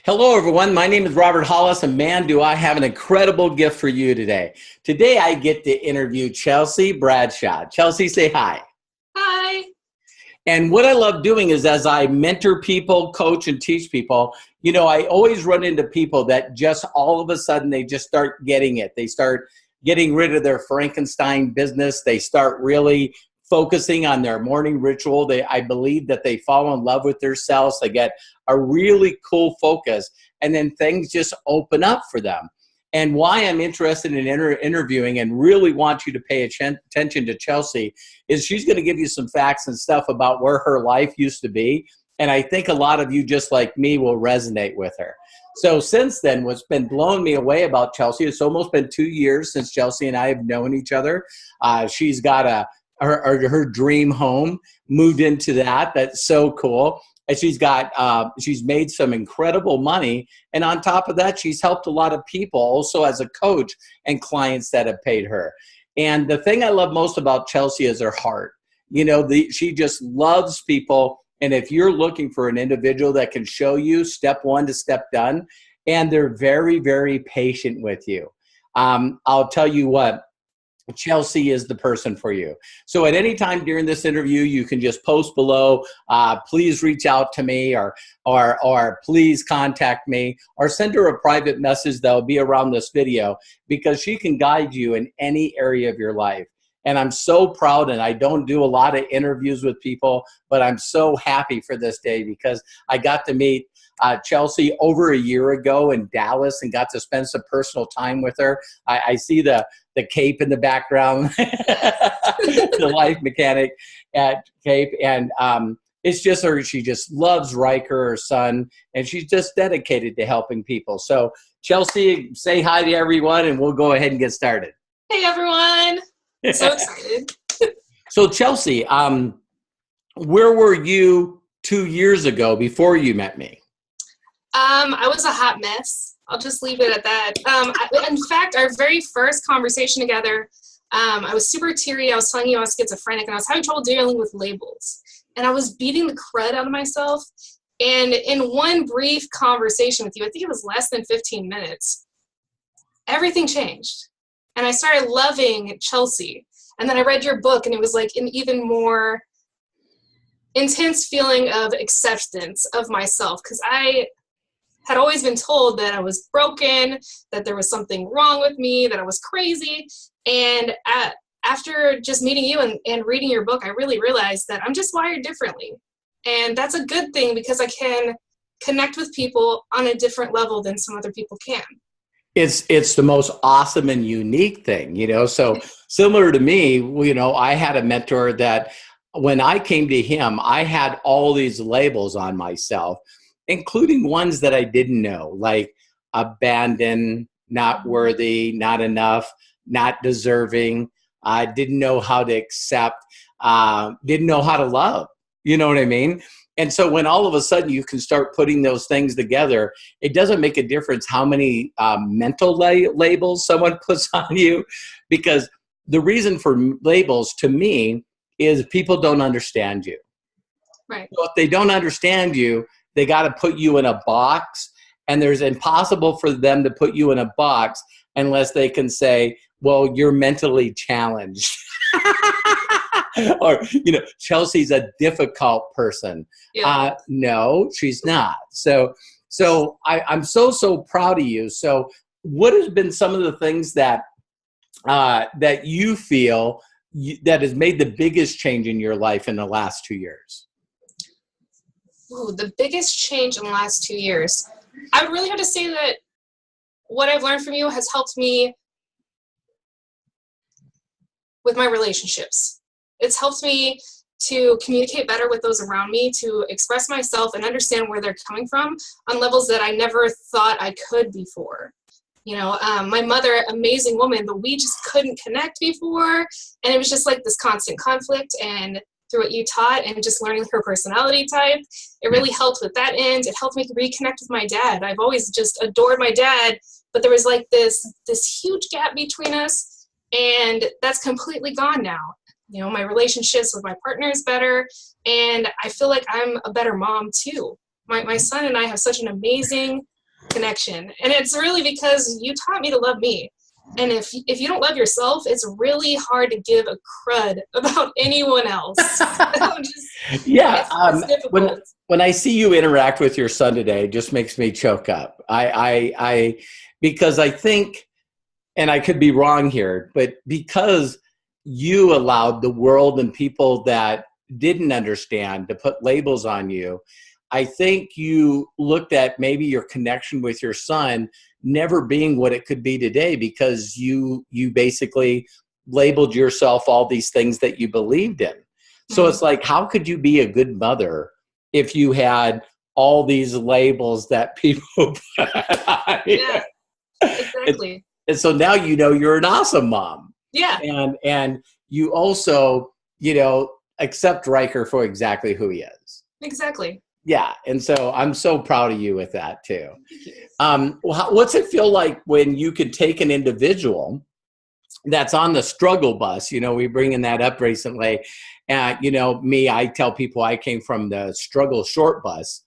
Hello, everyone. My name is Robert Hollis, and man, do I have an incredible gift for you today. Today, I get to interview Chelsie Bradshaw. Chelsie, say hi. Hi. And what I love doing is as I mentor people, coach, and teach people, I always run into people that just all of a sudden, they just start getting it. They start getting rid of their Frankenstein business. They start really focusing on their morning ritual. I believe that they fall in love with themselves. They get a really cool focus, and then things just open up for them. And why I'm interested in interviewing and really want you to pay attention to Chelsie is she's going to give you some facts and stuff about where her life used to be. And I think a lot of you, just like me, will resonate with her. So since then, what's been blowing me away about Chelsie, it's almost been 2 years since Chelsie and I have known each other. She's got her dream home, moved into that. That's so cool. And she's made some incredible money. And on top of that, she's helped a lot of people also as a coach and clients that have paid her. And the thing I love most about Chelsie is her heart. She just loves people. And if you're looking for an individual that can show you step one to step done, and they're very, very patient with you. I'll tell you what, Chelsie is the person for you. So at any time during this interview, you can just post below, please reach out to me, or please contact me, or send her a private message that will be around this video, because she can guide you in any area of your life. And I'm so proud, and I don't do a lot of interviews with people, but I'm so happy for this day because I got to meet Chelsie over a year ago in Dallas and got to spend some personal time with her. I see the cape in the background, the life mechanic at cape. And it's just her. She just loves Riker, her son, and she's just dedicated to helping people. So Chelsie, say hi to everyone, and we'll go ahead and get started. Hey, everyone. So excited. So Chelsie, where were you 2 years ago before you met me? I was a hot mess. I'll just leave it at that. In fact, our very first conversation together, I was super teary. I was telling you I was schizophrenic, and I was having trouble dealing with labels. And I was beating the crud out of myself. And in one brief conversation with you, I think it was less than 15 minutes, everything changed. And I started loving Chelsie. And then I read your book, and it was like an even more intense feeling of acceptance of myself, because I had always been told that I was broken, that there was something wrong with me, that I was crazy. And after just meeting you and reading your book, I really realized that I'm just wired differently. And that's a good thing, because I can connect with people on a different level than some other people can. It's the most awesome and unique thing, so similar to me, I had a mentor that when I came to him, I had all these labels on myself, including ones that I didn't know, like abandoned, not worthy, not enough, not deserving. I didn't know how to accept, didn't know how to love. You know what I mean? And so when all of a sudden you can start putting those things together, it doesn't make a difference how many mental labels someone puts on you, because the reason for labels to me is people don't understand you. Right. So if they don't understand you, they got to put you in a box, and there's impossible for them to put you in a box unless they can say, well, you're mentally challenged. Or, Chelsea's a difficult person. Yeah. No, she's not. So I'm so proud of you. So what has been some of the things that you feel that has made the biggest change in your life in the last 2 years? Ooh, the biggest change in the last 2 years. I would really have to say that what I've learned from you has helped me with my relationships. It's helped me to communicate better with those around me, to express myself and understand where they're coming from on levels that I never thought I could before. My mother, amazing woman, but we just couldn't connect before. And it was just like this constant conflict. And through what you taught and just learning her personality type, it really helped with that end. It helped me reconnect with my dad. I've always just adored my dad, but there was like this huge gap between us, and that's completely gone now. My relationships with my partner is better, and I feel like I'm a better mom too. My son and I have such an amazing connection. And it's really because you taught me to love me. And if you don't love yourself, it's really hard to give a crud about anyone else. Yeah. It's difficult. When I see you interact with your son today, it just makes me choke up. Because I think, and I could be wrong here, but because you allowed the world and people that didn't understand to put labels on you, I think you looked at maybe your connection with your son never being what it could be today, because you basically labeled yourself all these things that you believed in. So it's like, how could you be a good mother if you had all these labels that people put on you? Yeah, exactly. And so now you know you're an awesome mom. Yeah. And you also, accept Riker for exactly who he is. Exactly. Yeah. And so I'm so proud of you with that too. What's it feel like when you could take an individual that's on the struggle bus? We bringing that up recently. Me, I tell people I came from the struggle short bus.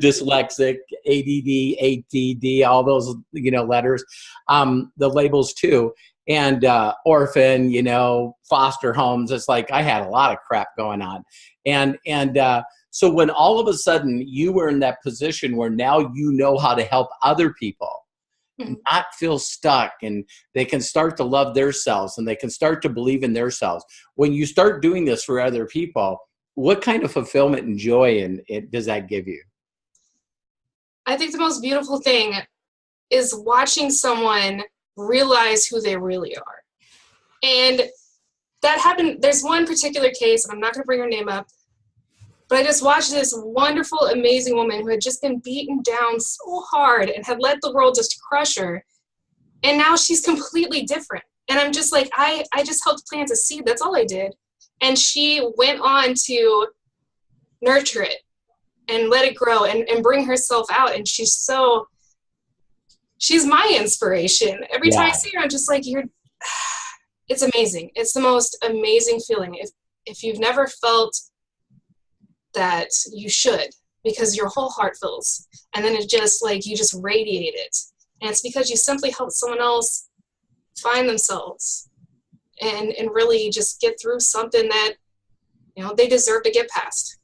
Dyslexic, ADD, ADD, all those, letters, the labels too. And orphan, foster homes. It's like I had a lot of crap going on. And so when all of a sudden you were in that position where now you know how to help other people not feel stuck, and they can start to love themselves and they can start to believe in themselves. When you start doing this for other people, what kind of fulfillment and joy does that give you? I think the most beautiful thing is watching someone realize who they really are. And that happened. There's one particular case, and I'm not going to bring her name up, but I just watched this wonderful, amazing woman who had just been beaten down so hard and had let the world just crush her. And now she's completely different. And I'm just like, I just helped plant a seed. That's all I did. And she went on to nurture it and let it grow and bring herself out. And she's my inspiration. Every time I see her, I'm just like, it's amazing. It's the most amazing feeling. If you've never felt that, you should, because your whole heart fills. And then it just like, you just radiate it. And it's because you simply help someone else find themselves and really just get through something that, they deserve to get past.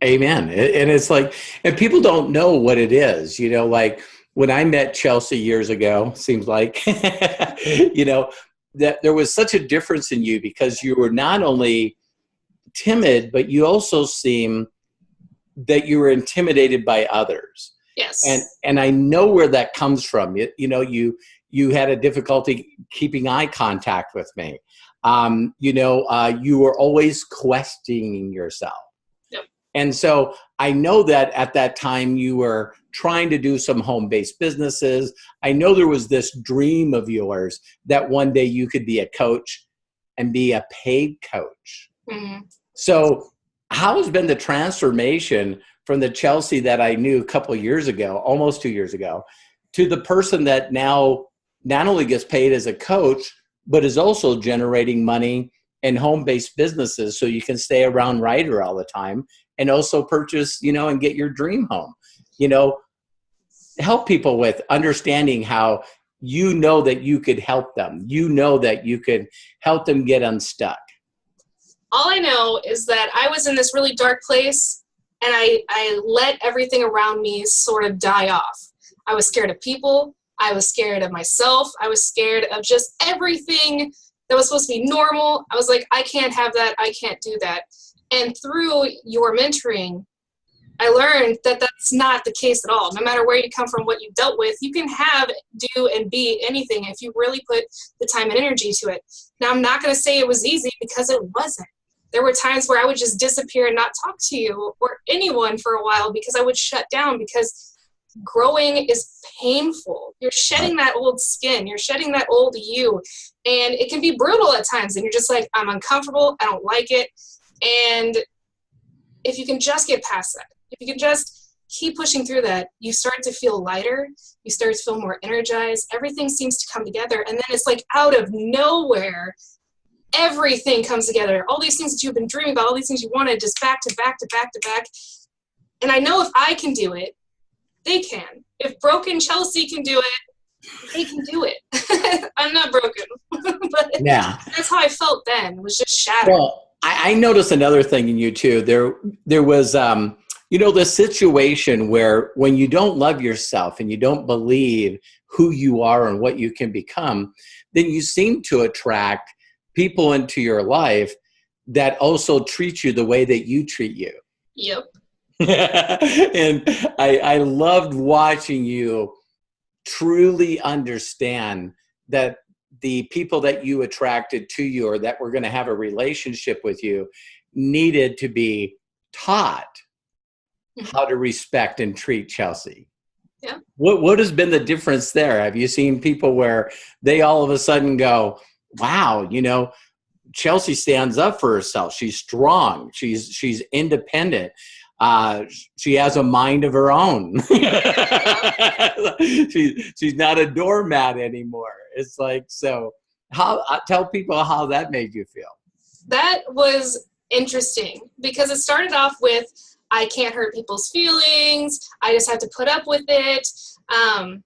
Amen. And it's like, and people don't know what it is, like when I met Chelsie years ago, seems like, that there was such a difference in you, because you were not only timid, but you also seem that you were intimidated by others. Yes. And I know where that comes from. You had a difficulty keeping eye contact with me. You were always questioning yourself. Yep. And so I know that at that time you were trying to do some home-based businesses. I know there was this dream of yours that one day you could be a coach and be a paid coach. Mm-hmm. So how has been the transformation from the Chelsie that I knew a couple of years ago, almost 2 years ago, to the person that now not only gets paid as a coach, but is also generating money in home-based businesses so you can stay around Ryder all the time and also purchase, and get your dream home? Help people with understanding how that you could help them. That you could help them get unstuck. All I know is that I was in this really dark place, and I let everything around me sort of die off. I was scared of people. I was scared of myself. I was scared of just everything that was supposed to be normal. I was like, I can't have that. I can't do that. And through your mentoring, I learned that that's not the case at all. No matter where you come from, what you dealt with, you can have, do, and be anything if you really put the time and energy to it. Now, I'm not going to say it was easy, because it wasn't. There were times where I would just disappear and not talk to you or anyone for a while, because I would shut down, because growing is painful. You're shedding that old skin. You're shedding that old you. And it can be brutal at times. And you're just like, I'm uncomfortable. I don't like it. And if you can just get past that, if you can just keep pushing through that, you start to feel lighter. You start to feel more energized. Everything seems to come together. And then it's like out of nowhere, everything comes together. All these things that you've been dreaming about, all these things you wanted, just back to back to back to back. And I know if I can do it, they can. If broken Chelsie can do it, they can do it. I'm not broken. But Yeah. that's how I felt then, was just shattered. Well, I noticed another thing in you too. There was, the situation where when you don't love yourself and you don't believe who you are and what you can become, then you seem to attract people into your life that also treat you the way that you treat you. Yep. And I loved watching you truly understand that the people that you attracted to you or that were going to have a relationship with you needed to be taught how to respect and treat Chelsie. Yeah. What has been the difference there? Have you seen people where they all of a sudden go, wow, Chelsie stands up for herself. She's strong. She's independent. She has a mind of her own. She's not a doormat anymore. It's like, so tell people how that made you feel. That was interesting because it started off with, I can't hurt people's feelings. I just have to put up with it. And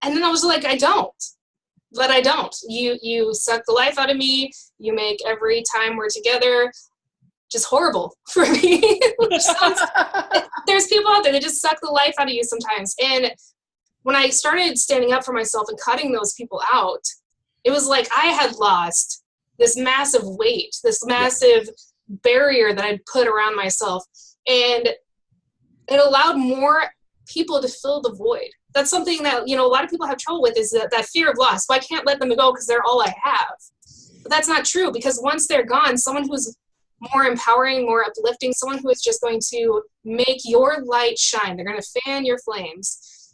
then I was like, I don't. But I don't. You suck the life out of me. You make every time we're together just horrible for me. There's people out there that just suck the life out of you sometimes. And when I started standing up for myself and cutting those people out, it was like I had lost this massive weight, this massive barrier that I'd put around myself. And it allowed more people to fill the void. That's something that, a lot of people have trouble with, is that fear of loss. Well, I can't let them go because they're all I have. But that's not true, because once they're gone, someone who's more empowering, more uplifting, someone who is just going to make your light shine, they're going to fan your flames,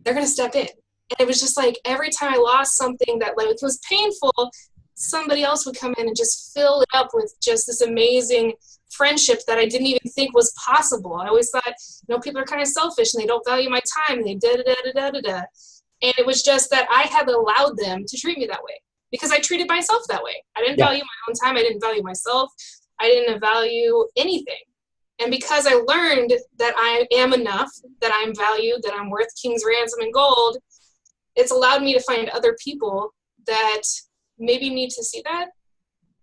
they're going to step in. And it was just like every time I lost something that was painful, somebody else would come in and just fill it up with just this amazing friendship that I didn't even think was possible. I always thought, people are kind of selfish and they don't value my time and they da-da-da-da-da-da. And it was just that I had allowed them to treat me that way because I treated myself that way. I didn't value my own time. I didn't value myself. I didn't value anything. And because I learned that I am enough, that I'm valued, that I'm worth king's ransom and gold, it's allowed me to find other people that maybe need to see that.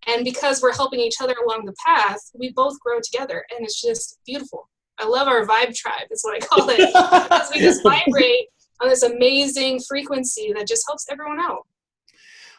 And because we're helping each other along the path, we both grow together. And it's just beautiful. I love our vibe tribe, is what I call it. Because we just vibrate on this amazing frequency that just helps everyone out.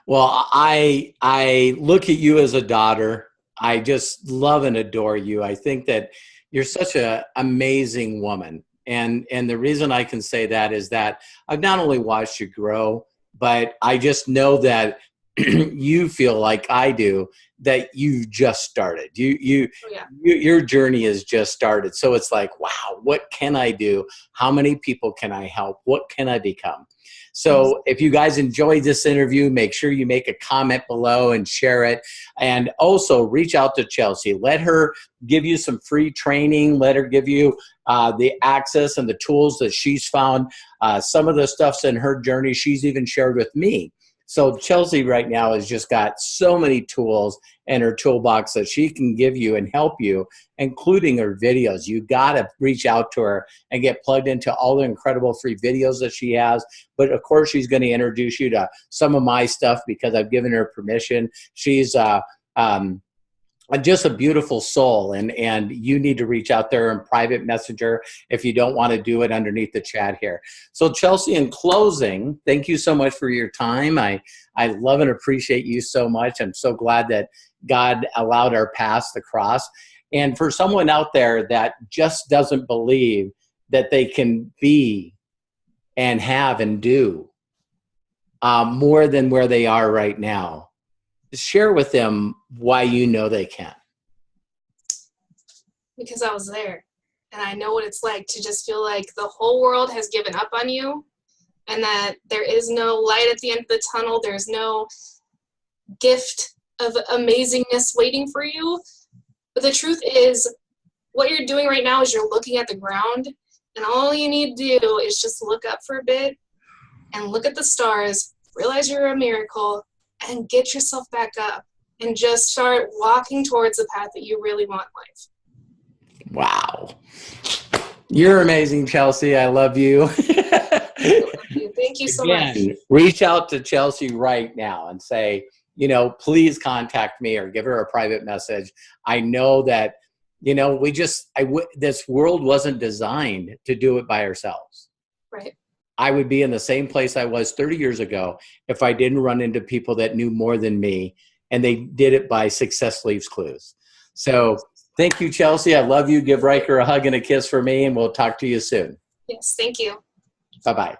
Well, I look at you as a daughter. I just love and adore you. I think that you're such an amazing woman. And the reason I can say that is that I've not only watched you grow, but I just know that you feel like I do, that you've just started. Your journey has just started. So it's like, wow, what can I do? How many people can I help? What can I become? So if you guys enjoyed this interview, make sure you make a comment below and share it. And also reach out to Chelsie. Let her give you some free training. Let her give you the access and the tools that she's found. Some of the stuff's in her journey she's even shared with me. So Chelsie right now has just got so many tools in her toolbox that she can give you and help you, including her videos. You got to reach out to her and get plugged into all the incredible free videos that she has. But of course, she's going to introduce you to some of my stuff because I've given her permission. She's just a beautiful soul, and you need to reach out there in private messenger if you don't want to do it underneath the chat here. So Chelsie, in closing, thank you so much for your time. I love and appreciate you so much. I'm so glad that God allowed our paths to cross. And for someone out there that just doesn't believe that they can be and have and do more than where they are right now, share with them why you know they can. Because I was there, and I know what it's like to just feel like the whole world has given up on you, and that there is no light at the end of the tunnel. There's no gift of amazingness waiting for you. But the truth is, what you're doing right now is you're looking at the ground, and all you need to do is just look up for a bit and look at the stars, realize you're a miracle, and get yourself back up and just start walking towards the path that you really want in life. Wow. go. You're amazing, Chelsie. I love you. Thank you so much. Reach out to Chelsie right now and say, you know, please contact me or give her a private message. I know that, you know, this world wasn't designed to do it by ourselves. Right. I would be in the same place I was 30 years ago if I didn't run into people that knew more than me, and they did it by success leaves clues. So thank you, Chelsie. I love you. Give Riker a hug and a kiss for me, and we'll talk to you soon. Yes, thank you. Bye-bye.